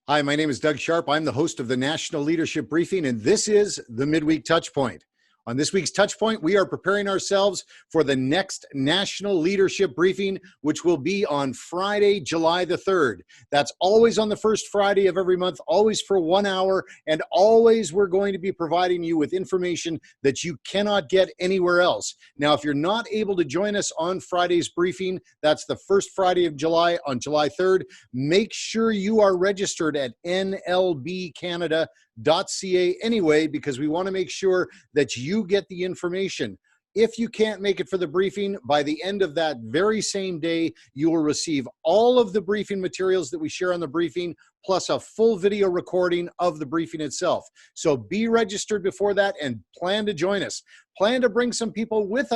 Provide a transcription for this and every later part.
Hi, my name is Doug Sharp. I'm the host of the National Leadership Briefing, and this is the Midweek Touchpoint. On this week's Touchpoint, we are preparing ourselves for the next National Leadership Briefing, which will be on Friday, July the 3rd. That's always on the first Friday of every month, always for 1 hour, and always we're going to be providing you with information that you cannot get anywhere else. Now, if you're not able to join us on Friday's briefing, that's the first Friday of July on July 3rd, make sure you are registered at nlbcanada.ca anyway, because we want to make sure that you get the information. If you can't make it for the briefing, by the end of that very same day, you will receive all of the briefing materials that we share on the briefing, plus a full video recording of the briefing itself. So be registered before that and plan to join us. Plan to bring some people with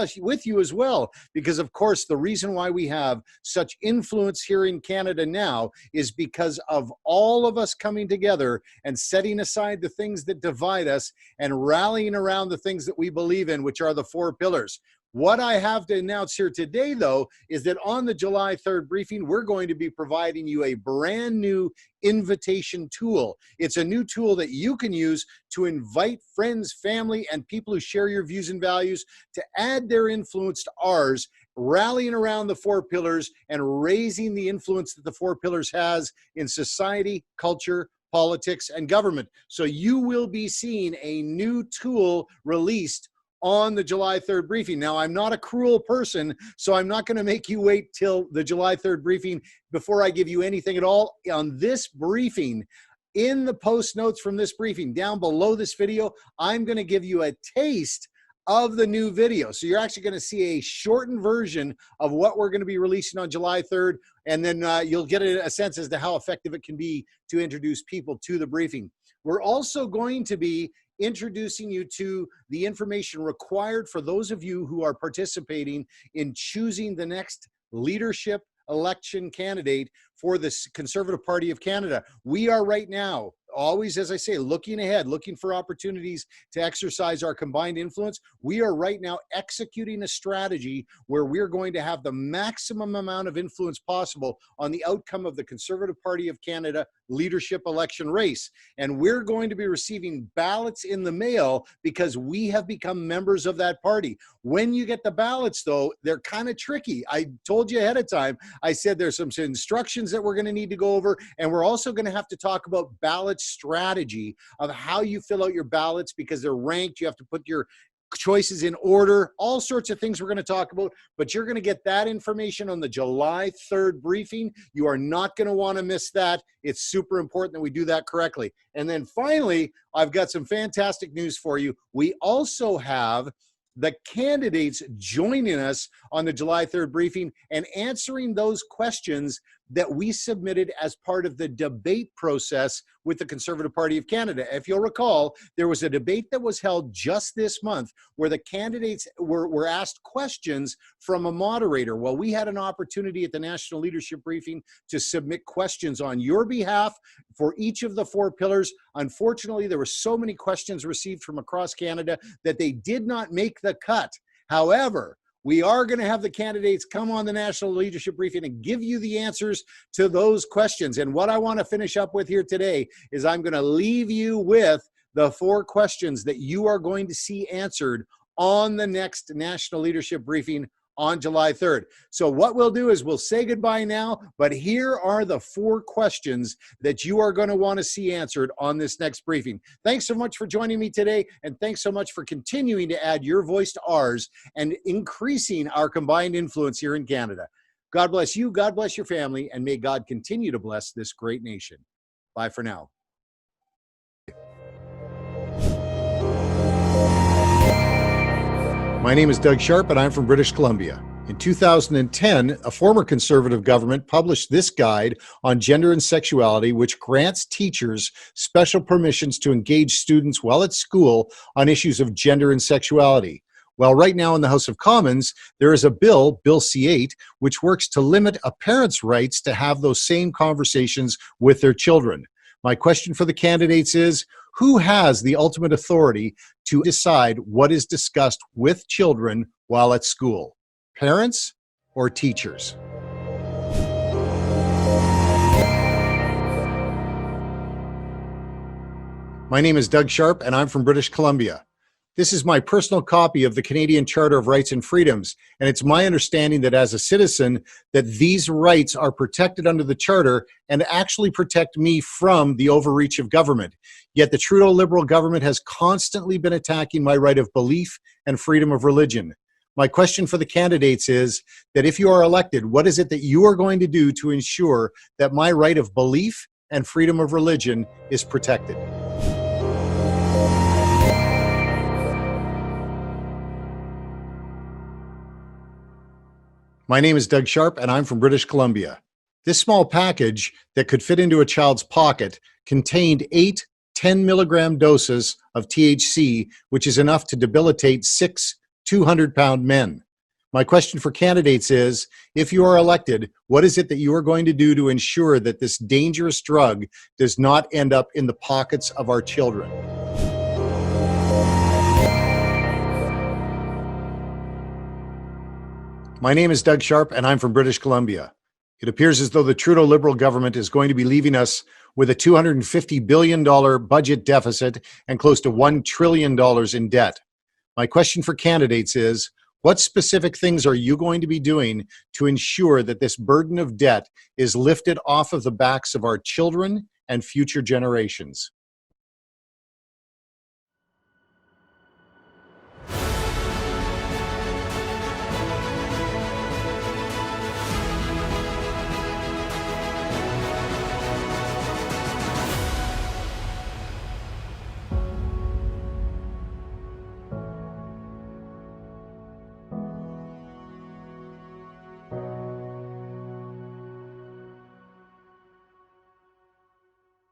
you as well, because of course, the reason why we have such influence here in Canada now is because of all of us coming together and setting aside the things that divide us and rallying around the things that we believe in, which are the 4 pillars. What I have to announce here today, though, is that on the July 3rd briefing, we're going to be providing you a brand new invitation tool. It's a new tool that you can use to invite friends, family, and people who share your views and values to add their influence to ours, rallying around the 4 pillars and raising the influence that the 4 pillars has in society, culture, politics, and government. So you will be seeing a new tool released on the July 3rd briefing. Now, I'm not a cruel person, so I'm not going to make you wait till the July 3rd briefing before I give you anything at all. On this briefing, in the post notes from this briefing, down below this video, I'm going to give you a taste of the new video. So you're actually going to see a shortened version of what we're going to be releasing on July 3rd, and then you'll get a sense as to how effective it can be to introduce people to the briefing. We're also going to be introducing you to the information required for those of you who are participating in choosing the next leadership election candidate for the Conservative Party of Canada. We are right now, always, as I say, looking ahead, looking for opportunities to exercise our combined influence. We are right now executing a strategy where we're going to have the maximum amount of influence possible on the outcome of the Conservative Party of Canada leadership election race. And we're going to be receiving ballots in the mail because we have become members of that party. When you get the ballots, though, they're kind of tricky. I told you ahead of time, I said there's some instructions that we're going to need to go over, and we're also going to have to talk about ballot strategy of how you fill out your ballots, because they're ranked. You have to put your choices in order, all sorts of things we're going to talk about, but you're going to get that information on the July 3rd briefing. You are not going to want to miss that. It's super important that we do that correctly. And then finally, I've got some fantastic news for you. We also have the candidates joining us on the July 3rd briefing and answering those questions that we submitted as part of the debate process with the Conservative Party of Canada. If you'll recall, there was a debate that was held just this month where the candidates were asked questions from a moderator. Well, we had an opportunity at the National Leadership Briefing to submit questions on your behalf for each of the 4 pillars. Unfortunately, there were so many questions received from across Canada that they did not make the cut. However, we are going to have the candidates come on the National Leadership Briefing and give you the answers to those questions. And what I want to finish up with here today is I'm going to leave you with the 4 questions that you are going to see answered on the next National Leadership Briefing on July 3rd. So what we'll do is we'll say goodbye now, but here are the 4 questions that you are going to want to see answered on this next briefing. Thanks so much for joining me today, and thanks so much for continuing to add your voice to ours and increasing our combined influence here in Canada. God bless you, God bless your family, and may God continue to bless this great nation. Bye for now. My name is Doug Sharp, and I'm from British Columbia. In 2010, a former Conservative government published this guide on gender and sexuality, which grants teachers special permissions to engage students while at school on issues of gender and sexuality. Well, right now in the House of Commons, there is a bill, Bill C-8, which works to limit a parent's rights to have those same conversations with their children. My question for the candidates is, who has the ultimate authority to decide what is discussed with children while at school? Parents or teachers? My name is Doug Sharp, and I'm from British Columbia. This is my personal copy of the Canadian Charter of Rights and Freedoms, and it's my understanding that as a citizen, that these rights are protected under the Charter and actually protect me from the overreach of government. Yet the Trudeau Liberal government has constantly been attacking my right of belief and freedom of religion. My question for the candidates is that if you are elected, what is it that you are going to do to ensure that my right of belief and freedom of religion is protected? My name is Doug Sharp, and I'm from British Columbia. This small package that could fit into a child's pocket contained 8 10-milligram doses of THC, which is enough to debilitate 6 200-pound men. My question for candidates is, if you are elected, what is it that you are going to do to ensure that this dangerous drug does not end up in the pockets of our children? My name is Doug Sharp, and I'm from British Columbia. It appears as though the Trudeau Liberal government is going to be leaving us with a $250 billion budget deficit and close to $1 trillion in debt. My question for candidates is, what specific things are you going to be doing to ensure that this burden of debt is lifted off of the backs of our children and future generations?